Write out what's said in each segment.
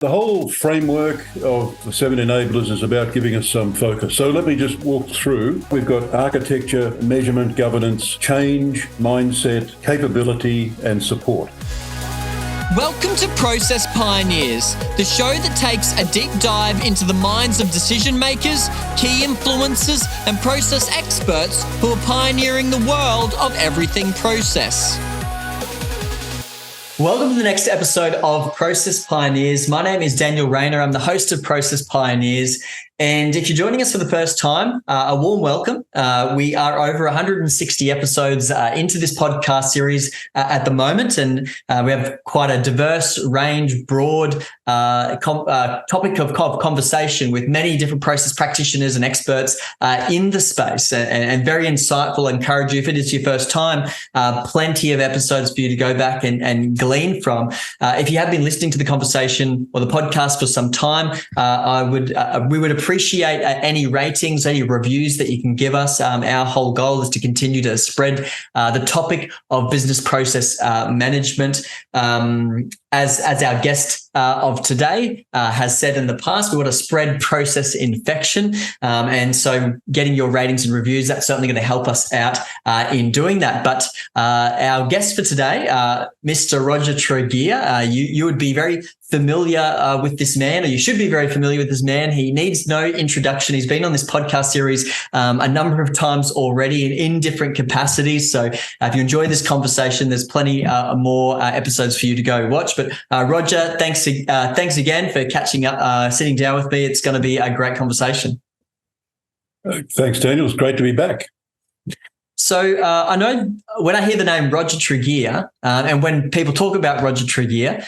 The whole framework of the 7 enablers is about giving us some focus. So let me just walk through. We've got architecture, measurement, governance, change, mindset, capability, and support. Welcome to Process Pioneers, the show that takes a deep dive into the minds of decision makers, key influencers, and process experts who are pioneering the world of everything process. Welcome to the next episode of Process Pioneers. My name is Daniel Rayner. I'm the host of Process Pioneers. And if you're joining us for the first time, a warm welcome. We are over 160 episodes into this podcast series at the moment, and we have quite a diverse range, broad topic of conversation with many different process practitioners and experts in the space, and very insightful. I encourage you, if it is your first time, plenty of episodes for you to go back and glean from. If you have been listening to the conversation or the podcast for some time, we would appreciate any ratings, any reviews that you can give us. Our whole goal is to continue to spread the topic of business process management. As our guest of today has said in the past, we want to spread process infection. And so getting your ratings and reviews, that's certainly going to help us out in doing that. But our guest for today, Mr. Roger Tregear, you would be very familiar with this man, or you should be very familiar with this man. He needs no introduction. He's been on this podcast series a number of times already in different capacities. So if you enjoy this conversation, there's plenty more episodes for you to go watch. But Roger, thanks again for catching up, sitting down with me. It's going to be a great conversation. Thanks, Daniel. It's great to be back. So I know when I hear the name Roger Tregear, and when people talk about Roger Tregear,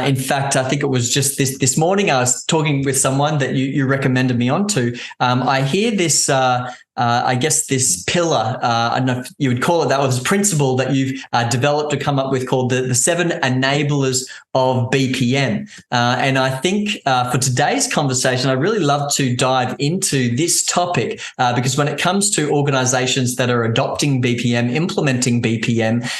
in fact, I think it was just this morning I was talking with someone that you recommended me on to. I hear this, I guess this pillar, I don't know if you would call it that, or this principle that you've developed or come up with called the 7 enablers of BPM. And I think for today's conversation, I'd really love to dive into this topic because when it comes to organizations that are adopting BPM, implementing BPM,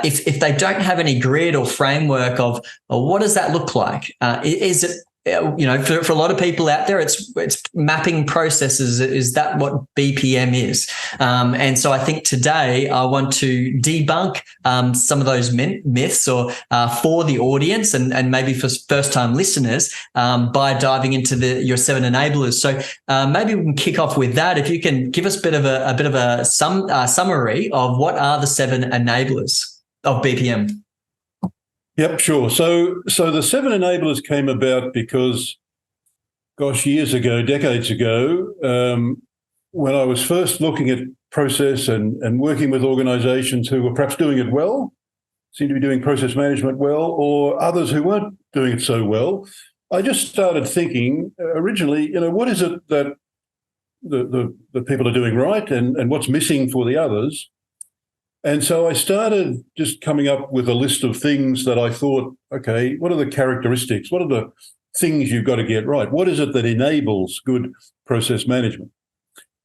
if they don't have any grid or framework of what does that look like? Is it, for a lot of people out there, it's mapping processes. Is that what BPM is? And so I think today I want to debunk some of those myths or for the audience and maybe for first-time listeners by diving into your 7 enablers. So maybe we can kick off with that. If you can give us a bit of a summary of what are the 7 enablers of BPM. Yep, sure. So the 7 enablers came about because, years ago, decades ago, when I was first looking at process and working with organizations who were perhaps doing it well, seemed to be doing process management well, or others who weren't doing it so well, I just started thinking originally, what is it that the people are doing right and what's missing for the others? And so I started just coming up with a list of things that I thought, okay, what are the characteristics? What are the things you've got to get right? What is it that enables good process management?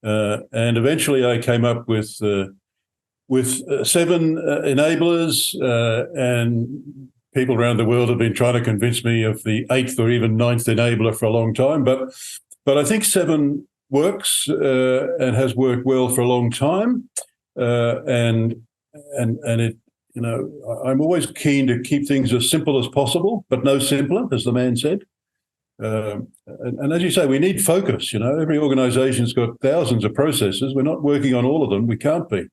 And eventually I came up with 7 enablers, and people around the world have been trying to convince me of the 8th or even 9th enabler for a long time. But I think 7 works and has worked well for a long time. And it, I'm always keen to keep things as simple as possible, but no simpler, as the man said. And as you say, we need focus. Every organization's got thousands of processes. We're not working on all of them. We can't be.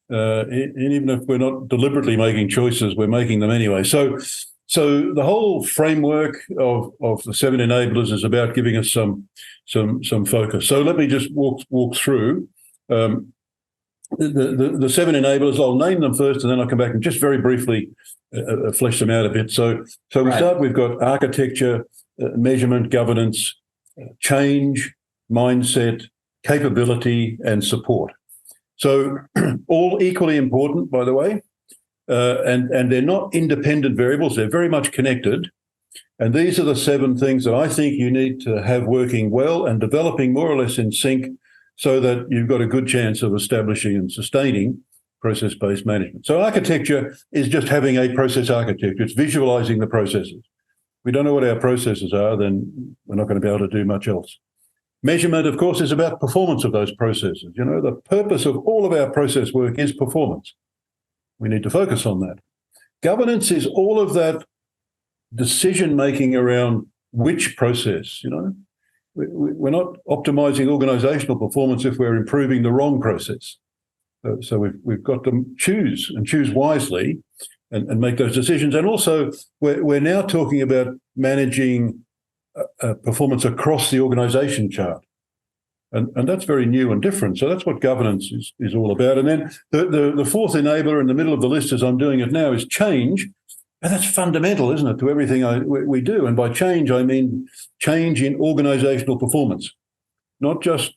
And even if we're not deliberately making choices, we're making them anyway. So the whole framework of the 7 enablers is about giving us some focus. So let me just walk through. The 7 enablers, I'll name them first and then I'll come back and just very briefly flesh them out a bit. So we start, we've got architecture, measurement, governance, change, mindset, capability, and support. So all equally important, by the way, and they're not independent variables. They're very much connected. And these are the 7 things that I think you need to have working well and developing more or less in sync so that you've got a good chance of establishing and sustaining process-based management. So architecture is just having a process architecture. It's visualizing the processes. we don't know what our processes are, then we're not going to be able to do much else. Measurement, of course, is about performance of those processes. The purpose of all of our process work is performance. We need to focus on that. Governance is all of that decision-making around which process, We're not optimizing organizational performance if we're improving the wrong process. So we've got to choose wisely and make those decisions. And also, we're now talking about managing performance across the organization chart. And that's very new and different. So that's what governance is all about. And then the fourth enabler in the middle of the list as I'm doing it now is change. And that's fundamental, isn't it, to everything we do. And by change, I mean change in organizational performance, not just,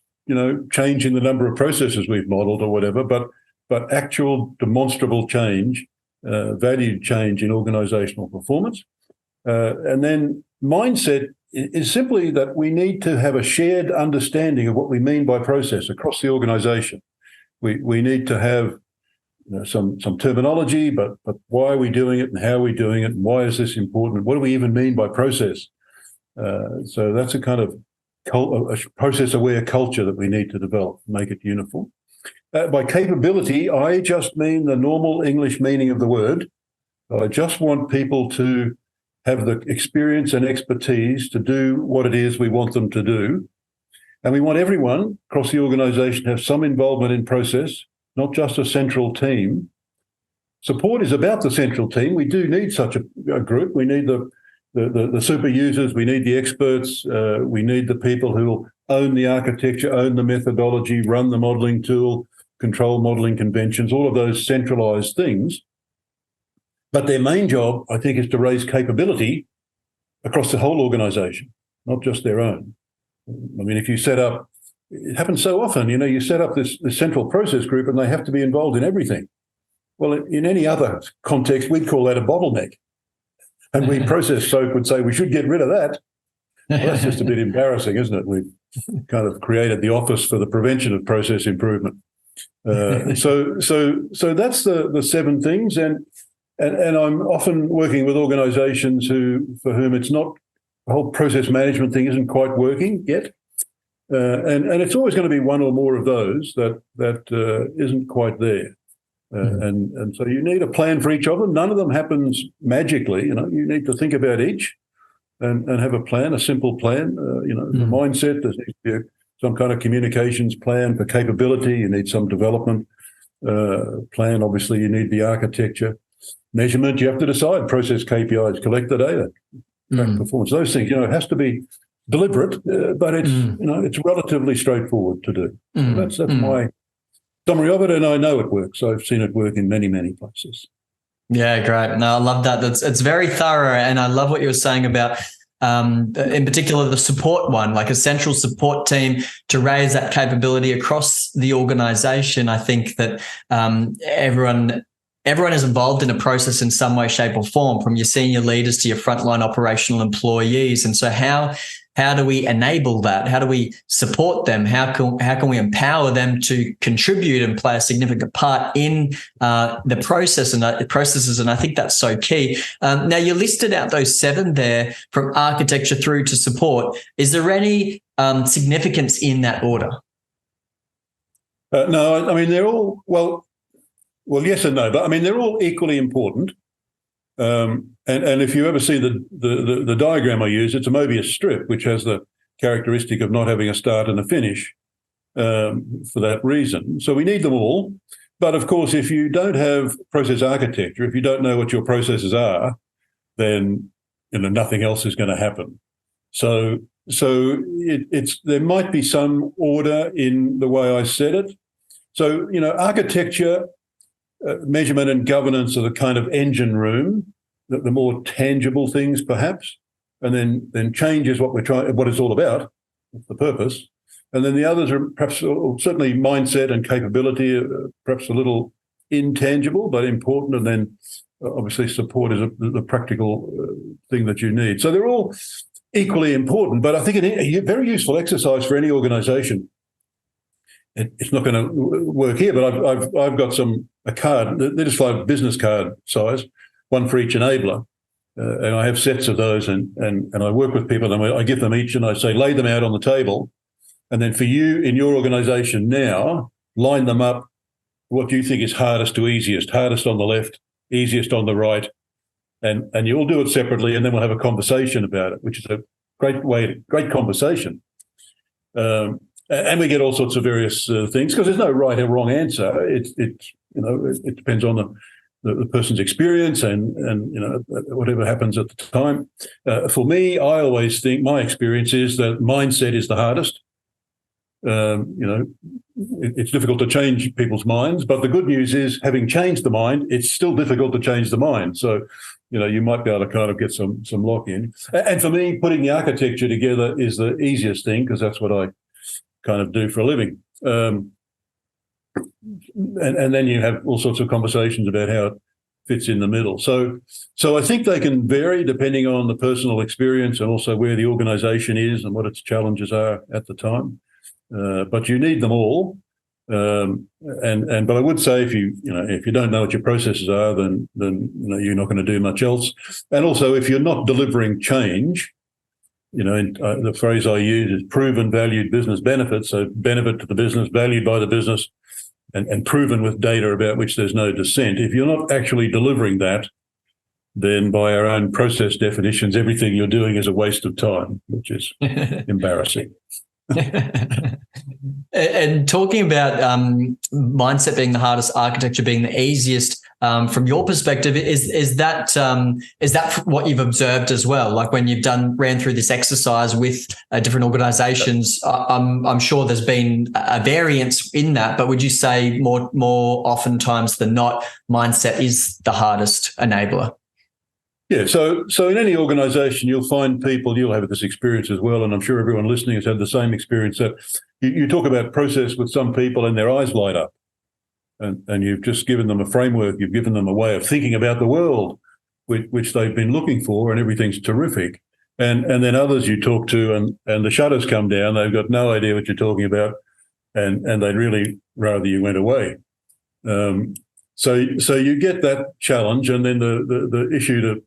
change in the number of processes we've modeled or whatever, but actual demonstrable change, valued change in organizational performance. And then mindset is simply that we need to have a shared understanding of what we mean by process across the organization. We need to have some terminology, but why are we doing it and how are we doing it and why is this important? What do we even mean by process? So that's a kind of a process-aware culture that we need to develop, make it uniform. By capability, I just mean the normal English meaning of the word. I just want people to have the experience and expertise to do what it is we want them to do. And we want everyone across the organisation to have some involvement in process, not just a central team. Support is about the central team. We do need such a group. We need the super users. We need the experts. We need the people who will own the architecture, own the methodology, run the modelling tool, control modelling conventions, all of those centralised things. But their main job, I think, is to raise capability across the whole organisation, not just their own. I mean, if you set up, it happens so often, you set up this central process group and they have to be involved in everything. Well, in any other context, we'd call that a bottleneck. And we process folk would say we should get rid of that. Well, that's just a bit embarrassing, isn't it? We've kind of created the Office for the Prevention of Process Improvement. So that's the seven things. And I'm often working with organisations for whom it's not, the whole process management thing isn't quite working yet. And it's always going to be one or more of those that isn't quite there. And so you need a plan for each of them. None of them happens magically. You need to think about each and have a plan, a simple plan. The mindset, there needs to be some kind of communications plan for capability. You need some development plan. Obviously, you need the architecture. Measurement, you have to decide process KPIs, collect the data, track performance, those things. It has to be deliberate, but it's it's relatively straightforward to do. That's my summary of it, and I know it works. I've seen it work in many, many places. Yeah, great. No, I love that. It's very thorough, and I love what you were saying about, in particular, the support one, like a central support team to raise that capability across the organisation. I think that everyone is involved in a process in some way, shape, or form, from your senior leaders to your frontline operational employees. And so how do we enable that? How do we support them? How can we empower them to contribute and play a significant part in the process and the processes? And I think that's so key. Now, you listed out those seven there, from architecture through to support. Is there any significance in that order? No, I mean, they're all, well, yes and no, but I mean, they're all equally important. And if you ever see the diagram I use, it's a Mobius strip, which has the characteristic of not having a start and a finish for that reason. So we need them all. But of course, if you don't have process architecture, if you don't know what your processes are, then nothing else is going to happen. So there might be some order in the way I said it. So architecture, measurement and governance are the kind of engine room, the more tangible things perhaps, and then change is what it's all about, the purpose. And then the others are perhaps certainly mindset and capability, perhaps a little intangible but important, and then obviously support is the practical thing that you need. So they're all equally important, but I think a very useful exercise for any organisation. It's not going to work here, but I've got a card. They're just like business card size, one for each enabler. and I have sets of those, and I work with people, and I give them each, and I say, lay them out on the table, and then for you in your organisation now, line them up. What do you think is hardest to easiest? Hardest on the left, easiest on the right, and you all do it separately, and then we'll have a conversation about it, which is a great conversation. And we get all sorts of various things, because there's no right or wrong answer. It depends on the person's experience and whatever happens at the time. For me, I always think my experience is that mindset is the hardest. It's difficult to change people's minds, but the good news is, having changed the mind, it's still difficult to change the mind. So, you might be able to kind of get some lock in. And for me, putting the architecture together is the easiest thing, because that's what I kind of do for a living. And then you have all sorts of conversations about how it fits in the middle. So I think they can vary depending on the personal experience and also where the organisation is and what its challenges are at the time. But you need them all. But I would say, if you don't know what your processes are, then you're not going to do much else. And also, if you're not delivering change, the phrase I use is proven valued business benefits. So benefit to the business, valued by the business, and proven with data about which there's no dissent. If you're not actually delivering that, then by our own process definitions, everything you're doing is a waste of time, which is embarrassing. And talking about mindset being the hardest, architecture being the easiest, from your perspective, is that what you've observed as well? Like when you've ran through this exercise with different organisations, I'm sure there's been a variance in that. But would you say more oftentimes than not, mindset is the hardest enabler? Yeah, so in any organisation, you'll find people, you'll have this experience as well, and I'm sure everyone listening has had the same experience, that you talk about process with some people and their eyes light up, and you've just given them a framework, you've given them a way of thinking about the world, which they've been looking for, and everything's terrific. And then others you talk to, and the shutters come down, they've got no idea what you're talking about, and they'd really rather you went away. So you get that challenge, and then the issue to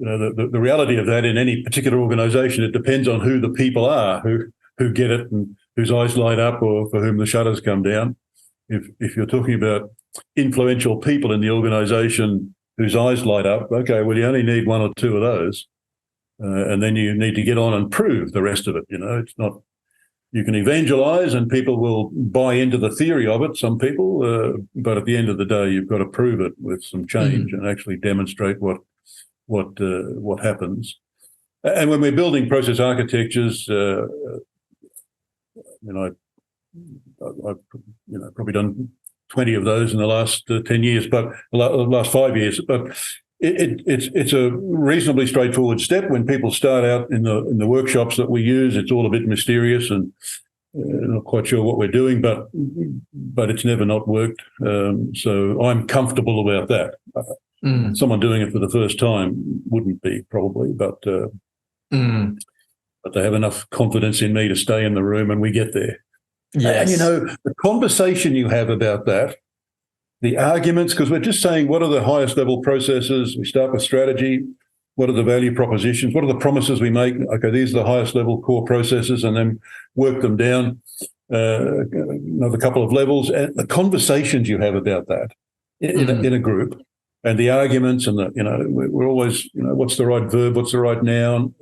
the reality of that in any particular organisation, it depends on who the people are who get it and whose eyes light up, or for whom the shutters come down. If you're talking about influential people in the organisation whose eyes light up, okay, well, you only need one or two of those, and then you need to get on and prove the rest of it. It's not, you can evangelise and people will buy into the theory of it, some people, but at the end of the day, you've got to prove it with some change and actually demonstrate what happens. And when we're building process architectures, I've probably done 20 of those in the last 10 years, but the last 5 years. But it's a reasonably straightforward step. When people start out in the workshops that we use, it's all a bit mysterious and not quite sure what we're doing, but it's never not worked. So I'm comfortable about that. Someone doing it for the first time wouldn't be, probably, but they have enough confidence in me to stay in the room and we get there. Yes. And, the conversation you have about that, the arguments, because we're just saying, what are the highest level processes? We start with strategy. What are the value propositions? What are the promises we make? Okay, these are the highest level core processes, and then work them down another couple of levels. And the conversations you have about that in a group, and the arguments, and we're always, what's the right verb? What's the right noun?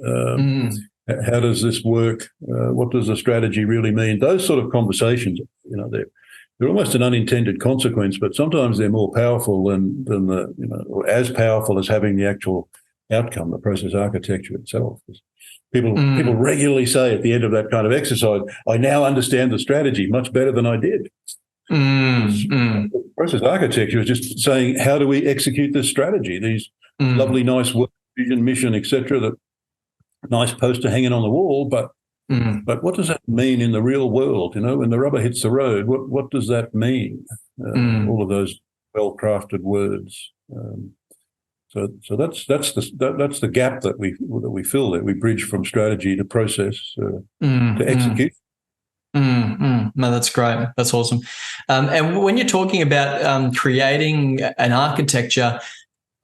How does this work? What does the strategy really mean? Those sort of conversations, they're almost an unintended consequence, but sometimes they're more powerful than or as powerful as having the actual outcome, the process architecture itself. People regularly say at the end of that kind of exercise, I now understand the strategy much better than I did. Process architecture is just saying, how do we execute this strategy? These lovely, nice work, vision, mission, etc. That nice poster hanging on the wall, but what does that mean in the real world? When the rubber hits the road, what does that mean? All of those well-crafted words. So that's the gap that we fill, that we bridge from strategy to process to execute. No, that's great. That's awesome. And when you're talking about creating an architecture,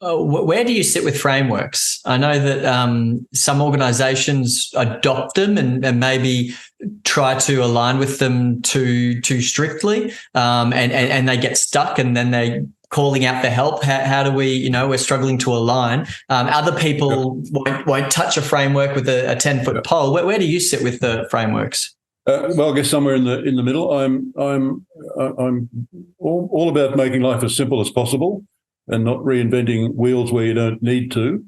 where do you sit with frameworks? I know that some organizations adopt them and maybe try to align with them too strictly, and they get stuck, and then they calling out for help. How do we, we're struggling to align. Other people won't touch a framework with a 10-foot pole. Where do you sit with the frameworks? Well, I guess somewhere in the middle. I'm all about making life as simple as possible and not reinventing wheels where you don't need to.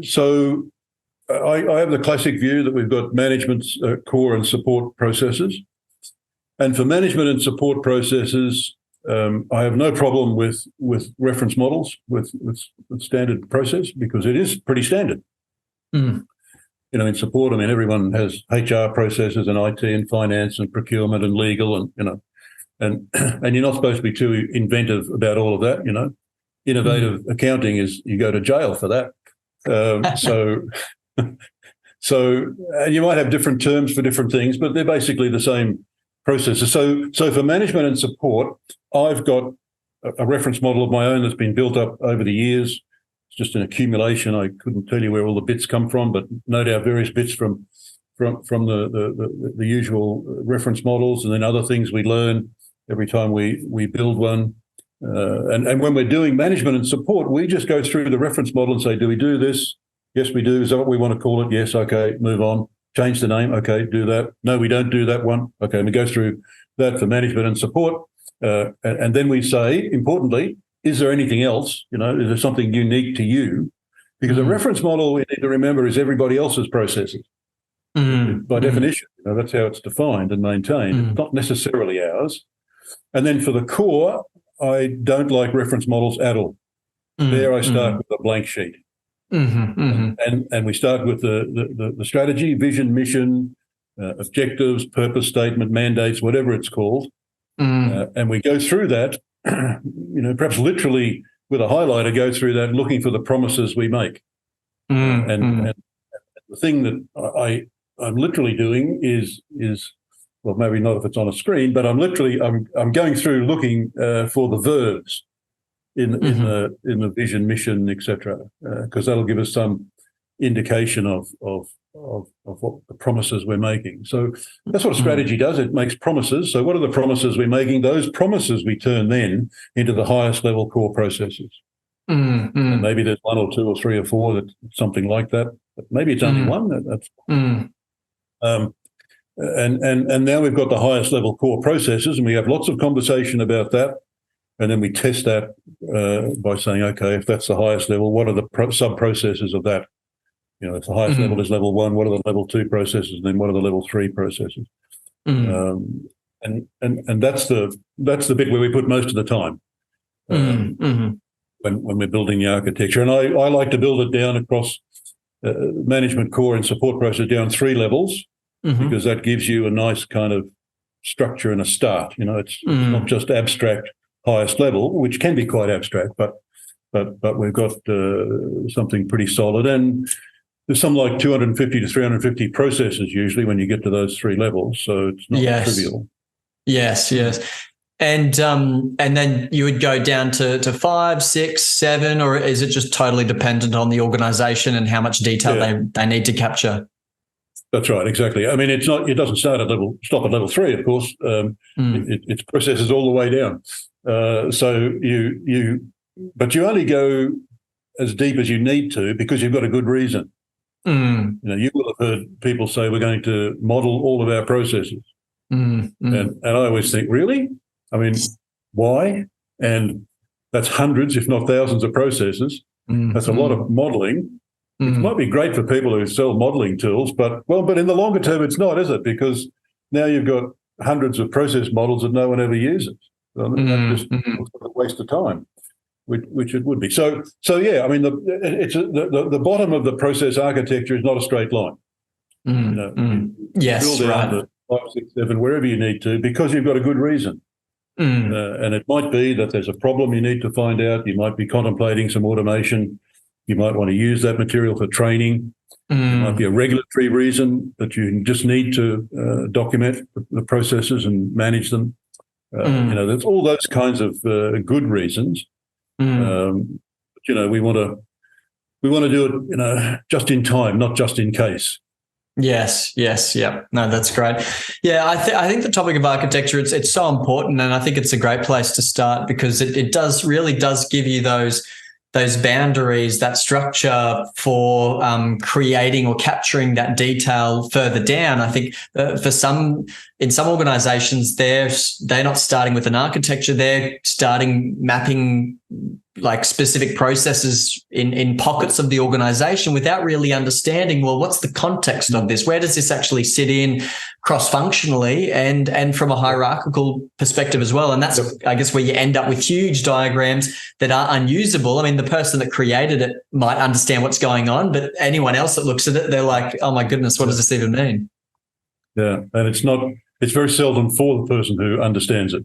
So I have the classic view that we've got management's core and support processes. And for management and support processes, I have no problem with reference models, with standard process, because it is pretty standard. Mm. In support, everyone has HR processes and IT and finance and procurement and legal and you're not supposed to be too inventive about all of that. Innovative accounting is you go to jail for that. So and you might have different terms for different things, but they're basically the same processes. So for management and support, I've got a reference model of my own that's been built up over the years. It's just an accumulation. I couldn't tell you where all the bits come from, but no doubt various bits from the usual reference models, and then other things we learn every time we build one. And when we're doing management and support, we just go through the reference model and say, do we do this? Yes, we do. Is that what we want to call it? Yes. Okay, move on. Change the name. Okay, do that. No, we don't do that one. Okay, and we go through that for management and support. And then we say, importantly, is there anything else? Is there something unique to you? Because a reference model, we need to remember, is everybody else's processes. By definition, that's how it's defined and maintained. It's not necessarily ours. And then for the core, I don't like reference models at all. There I start with a blank sheet. And we start with the strategy, vision, mission, objectives, purpose statement, mandates, whatever it's called. And we go through that, perhaps literally with a highlighter, go through that looking for the promises we make. And the thing that I'm literally doing is well, maybe not if it's on a screen, but I'm going through looking for the verbs in the vision, mission, etc., because that'll give us some indication of what the promises we're making. So that's what a strategy does. It makes promises. So what are the promises we're making? Those promises we turn then into the highest level core processes. And maybe there's one or two or three or four that's something like that, but maybe it's only one. That's and now we've got the highest level core processes, and we have lots of conversation about that. And then we test that by saying, okay, if that's the highest level, what are the sub-processes of that? If the highest level is level 1, what are the level 2 processes? And then what are the level 3 processes? And that's the bit where we put most of the time when we're building the architecture. And I like to build it down across management core and support process down 3 levels, because that gives you a nice kind of structure and a start. It's not just abstract highest level, which can be quite abstract, but we've got something pretty solid. And there's some like 250 to 350 processes usually when you get to those 3 levels, so it's not trivial. Yes. And then you would go down to 5, 6, 7, or is it just totally dependent on the organisation and how much detail they need to capture? That's right, exactly. It's not. It doesn't stop at level 3, of course. It's processes all the way down. So but you only go as deep as you need to because you've got a good reason. You will have heard people say we're going to model all of our processes, and I always think, really? Why? And that's hundreds, if not thousands, of processes. That's a lot of modelling. It might be great for people who sell modelling tools, but in the longer term, it's not, is it? Because now you've got hundreds of process models that no one ever uses. That just looks like a waste of time, which it would be. So yeah, the bottom of the process architecture is not a straight line. Yes, build right. down to 5, 6, 7, wherever you need to, because you've got a good reason. And it might be that there's a problem you need to find out. You might be contemplating some automation. You might want to use that material for training. It might be a regulatory reason that you just need to document the processes and manage them. There's all those kinds of good reasons. We want to do it, just in time, not just in case. Yes. Yeah. No, that's great. Yeah, I think the topic of architecture, it's so important, and I think it's a great place to start because it really does give you those boundaries, that structure for creating or capturing that detail further down. I think in some organizations, they're not starting with an architecture, they're starting mapping like specific processes in pockets of the organization without really understanding, well, what's the context of this? Where does this actually sit in cross-functionally and from a hierarchical perspective as well? And that's, I guess, where you end up with huge diagrams that are unusable. I mean, the person that created it might understand what's going on, but anyone else that looks at it, they're like, oh my goodness, what does this even mean? Yeah, and it's very seldom for the person who understands it.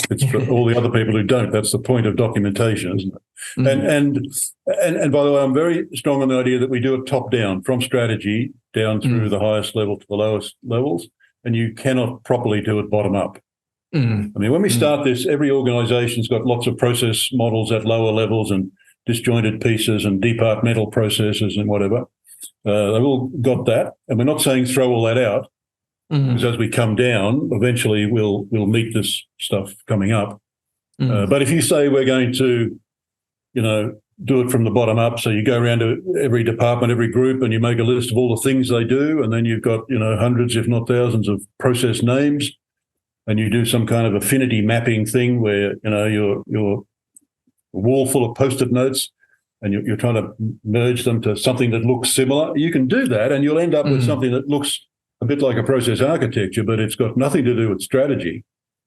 It's for all the other people who don't. That's the point of documentation, isn't it? And by the way, I'm very strong on the idea that we do it top down, from strategy down through the highest level to the lowest levels, and you cannot properly do it bottom up. I mean, when we start this, every organization's got lots of process models at lower levels and disjointed pieces and departmental processes and whatever. They've all got that, and we're not saying throw all that out. Because as we come down, eventually we'll meet this stuff coming up. But if you say we're going to, do it from the bottom up, so you go around to every department, every group, and you make a list of all the things they do, and then you've got, hundreds, if not thousands, of process names, and you do some kind of affinity mapping thing where, you're a wall full of Post-it notes, and you're trying to merge them to something that looks similar. You can do that, and you'll end up with something that looks a bit like a process architecture, but it's got nothing to do with strategy,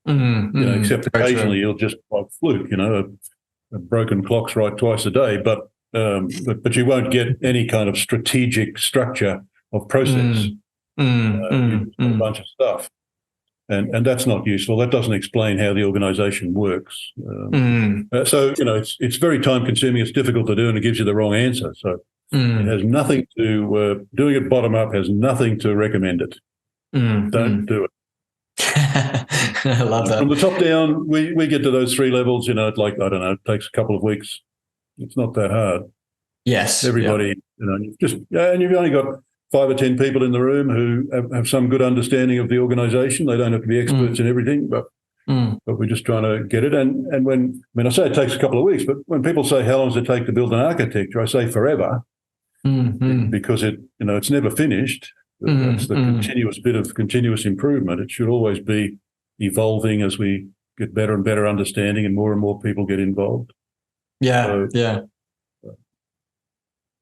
except occasionally you'll just like fluke, a broken clock's right twice a day, but you won't get any kind of strategic structure of process. A bunch of stuff. And that's not useful. That doesn't explain how the organization works. So, it's very time consuming. It's difficult to do, and it gives you the wrong answer. So it has nothing to, doing it bottom up has nothing to recommend it. Don't do it. I love that. From the top down, we get to those three levels, it takes a couple of weeks. It's not that hard. Yes. Everybody, and you've only got 5 or 10 people in the room who have some good understanding of the organization. They don't have to be experts in everything, but we're just trying to get it. And I say it takes a couple of weeks, but when people say, how long does it take to build an architecture? I say forever, because it's never finished. That's the continuous bit of continuous improvement. It should always be evolving as we get better and better understanding and more people get involved. Yeah.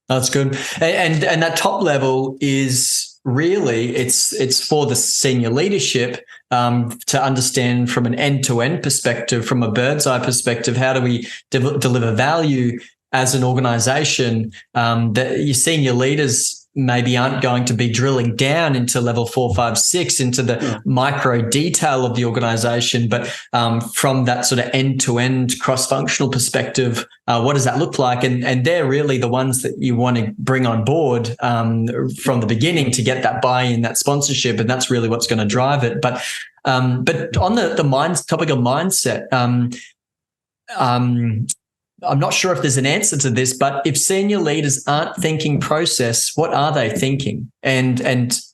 That's good. And that top level is really, it's for the senior leadership to understand from an end-to-end perspective, from a bird's eye perspective, how do we deliver value as an organization, that your senior leaders maybe aren't going to be drilling down into level 4, 5, 6 into the micro detail of the organization, but from that sort of end-to-end cross-functional perspective, what does that look like? And they're really the ones that you want to bring on board from the beginning to get that buy-in, that sponsorship, and that's really what's going to drive it. But on the topic of mindset, I'm not sure if there's an answer to this, but if senior leaders aren't thinking process, what are they thinking? And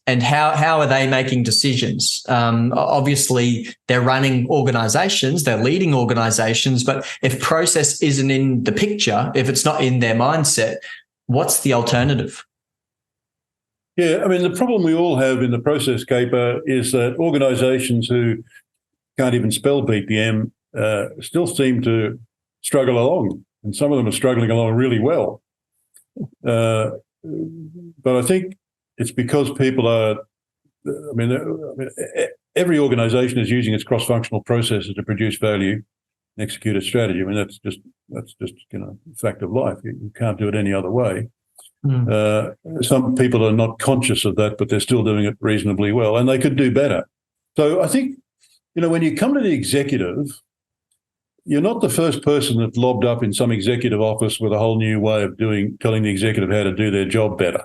how are they making decisions? Obviously, they're running organizations, they're leading organizations, but if process isn't in the picture, if it's not in their mindset, what's the alternative? Yeah, I mean, the problem we all have in the process caper is that organizations who can't even spell BPM still seem to struggle along, and some of them are struggling along really well. But I think it's because people are, every organization is using its cross-functional processes to produce value and execute a strategy. I mean, that's just a fact of life. You can't do it any other way. Some people are not conscious of that, but they're still doing it reasonably well, and they could do better. So I think, when you come to the executive, you're not the first person that's lobbed up in some executive office with a whole new way of telling the executive how to do their job better.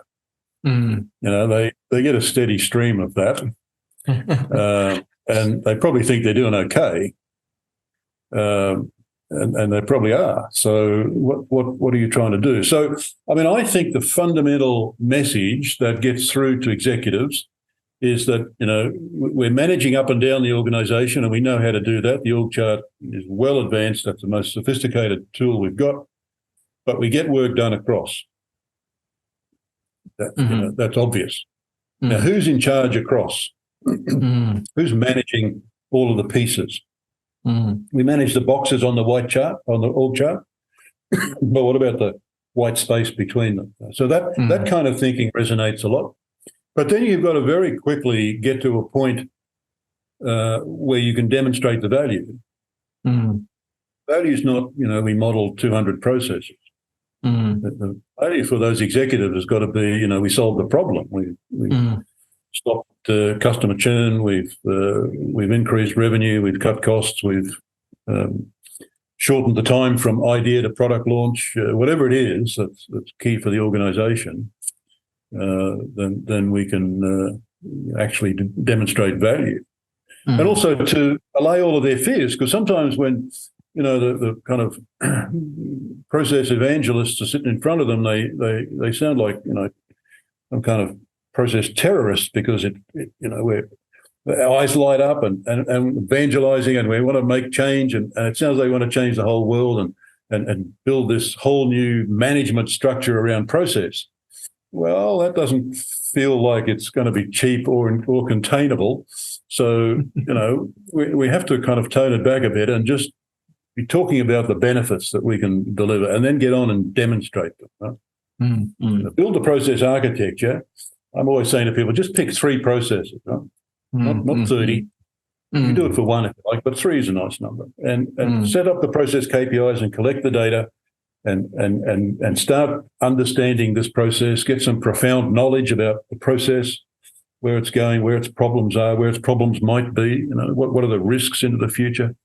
They get a steady stream of that, and they probably think they're doing okay. and they probably are. So what are you trying to do? So, I mean, I think the fundamental message that gets through to executives is that, we're managing up and down the organisation, and we know how to do that. The org chart is well advanced. That's the most sophisticated tool we've got, but we get work done across. That's obvious. Now, who's in charge across? Who's managing all of the pieces? We manage the boxes on the white chart, on the org chart, but what about the white space between them? So that kind of thinking resonates a lot. But then you've got to very quickly get to a point where you can demonstrate the value. Value is not, we model 200 processes. The value for those executives has got to be, we solved the problem. We stopped customer churn. We've increased revenue. We've cut costs. We've shortened the time from idea to product launch. Whatever it is that's key for the organisation, then we can actually demonstrate value, and also to allay all of their fears. Because sometimes when the kind of process evangelists are sitting in front of them, they sound like some kind of process terrorists, because we're our eyes light up and evangelizing, and we want to make change, and it sounds like we want to change the whole world and build this whole new management structure around process. Well, that doesn't feel like it's going to be cheap or containable. So, we have to kind of tone it back a bit and just be talking about the benefits that we can deliver, and then get on and demonstrate them. Right? Build the process architecture. I'm always saying to people, just pick 3 processes, right? Not 30. You do it for 1 if you like, but 3 is a nice number. And set up the process KPIs and collect the data, and start understanding this process. Get some profound knowledge about the process, where it's going, where its problems are, where its problems might be. What are the risks into the future?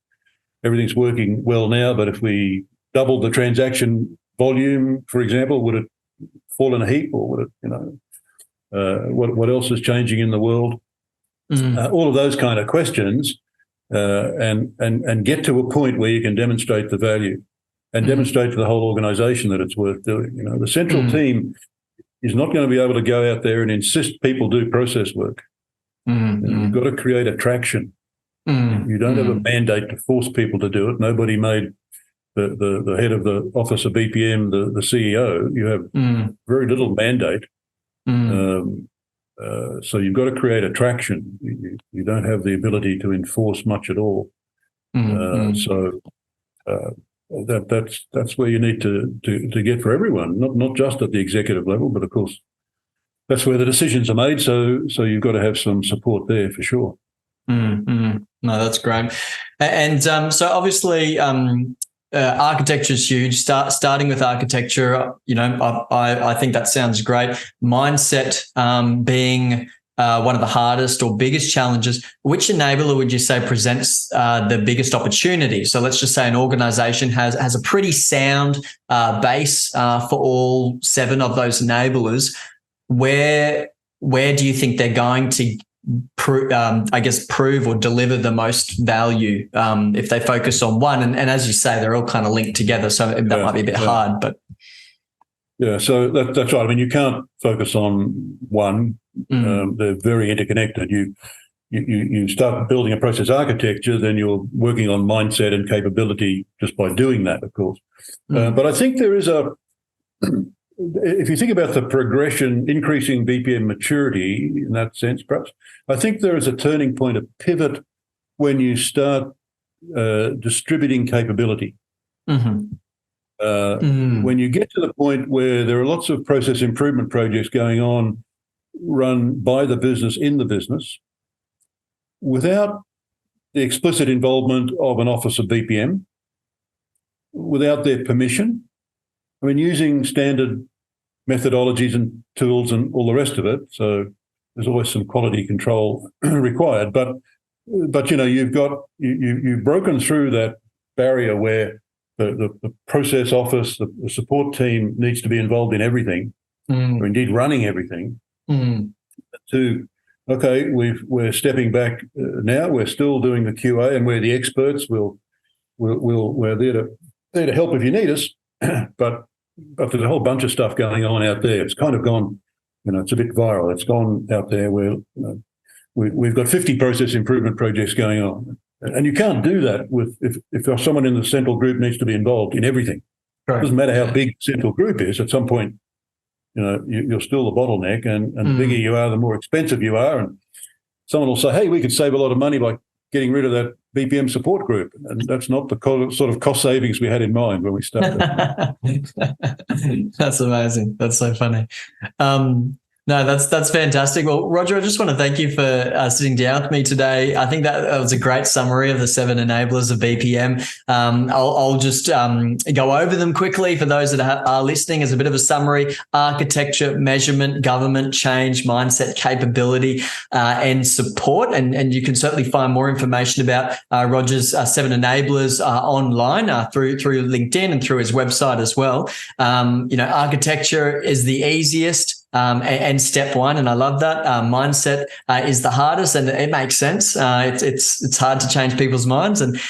Everything's working well now, but if we doubled the transaction volume, for example, would it fall in a heap, or would it, what else is changing in the world? All of those kind of questions, and get to a point where you can demonstrate the value, and demonstrate to the whole organisation that it's worth doing. The central team is not going to be able to go out there and insist people do process work. You've got to create attraction. You don't have a mandate to force people to do it. Nobody made the head of the office of BPM the CEO. You have very little mandate. So you've got to create attraction. You don't have the ability to enforce much at all. So that's where you need to get for everyone, not just at the executive level, but of course that's where the decisions are made. So you've got to have some support there for sure. No, that's great. And so obviously, architecture is huge. Starting with architecture, I think that sounds great. Mindset being one of the hardest or biggest challenges. Which enabler would you say presents the biggest opportunity? So let's just say an organisation has a pretty sound base for all 7 of those enablers. Where do you think they're going to prove or deliver the most value if they focus on one? And as you say, they're all kind of linked together, so that might be a bit hard. But so that's right. I mean, you can't focus on one. They're very interconnected. You start building a process architecture, then you're working on mindset and capability just by doing that, of course. But I think there is if you think about the progression, increasing BPM maturity in that sense, perhaps, I think there is a turning point, a pivot, when you start distributing capability. When you get to the point where there are lots of process improvement projects going on, run by the business, in the business, without the explicit involvement of an office of BPM, without their permission. I mean, using standard methodologies and tools and all the rest of it. So there's always some quality control required. But you've broken through that barrier where the process office, the support team needs to be involved in everything, or indeed running everything. Okay, we're stepping back now. We're still doing the QA, and we're the experts. We'll we're there to help if you need us. But there's a whole bunch of stuff going on out there. It's kind of gone, it's a bit viral. It's gone out there where we've got 50 process improvement projects going on, and you can't do that if someone in the central group needs to be involved in everything. Right. It doesn't matter how big the central group is. At some point, you're still the bottleneck, and the bigger you are, the more expensive you are. And someone will say, "Hey, we could save a lot of money by getting rid of that BPM support group," and that's not the sort of cost savings we had in mind when we started. That's amazing. That's so funny. No, that's fantastic. Well, Roger, I just want to thank you for sitting down with me today. I think that was a great summary of the 7 enablers of BPM. I'll just go over them quickly for those that are listening as a bit of a summary: architecture, measurement, government, change, mindset, capability, and support. And you can certainly find more information about Roger's 7 enablers online through LinkedIn and through his website as well. Architecture is the easiest. And step one, and I love that. Mindset is the hardest, and it makes sense. It's hard to change people's minds, and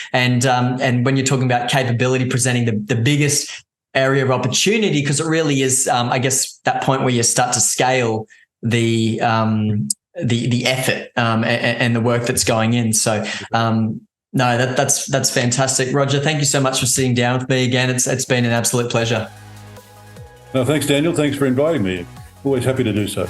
when you're talking about capability, presenting the biggest area of opportunity, because it really is, I guess, that point where you start to scale the effort and the work that's going in. So. No, that's fantastic, Roger. Thank you so much for sitting down with me again. It's been an absolute pleasure. No, thanks, Daniel. Thanks for inviting me. Always happy to do so.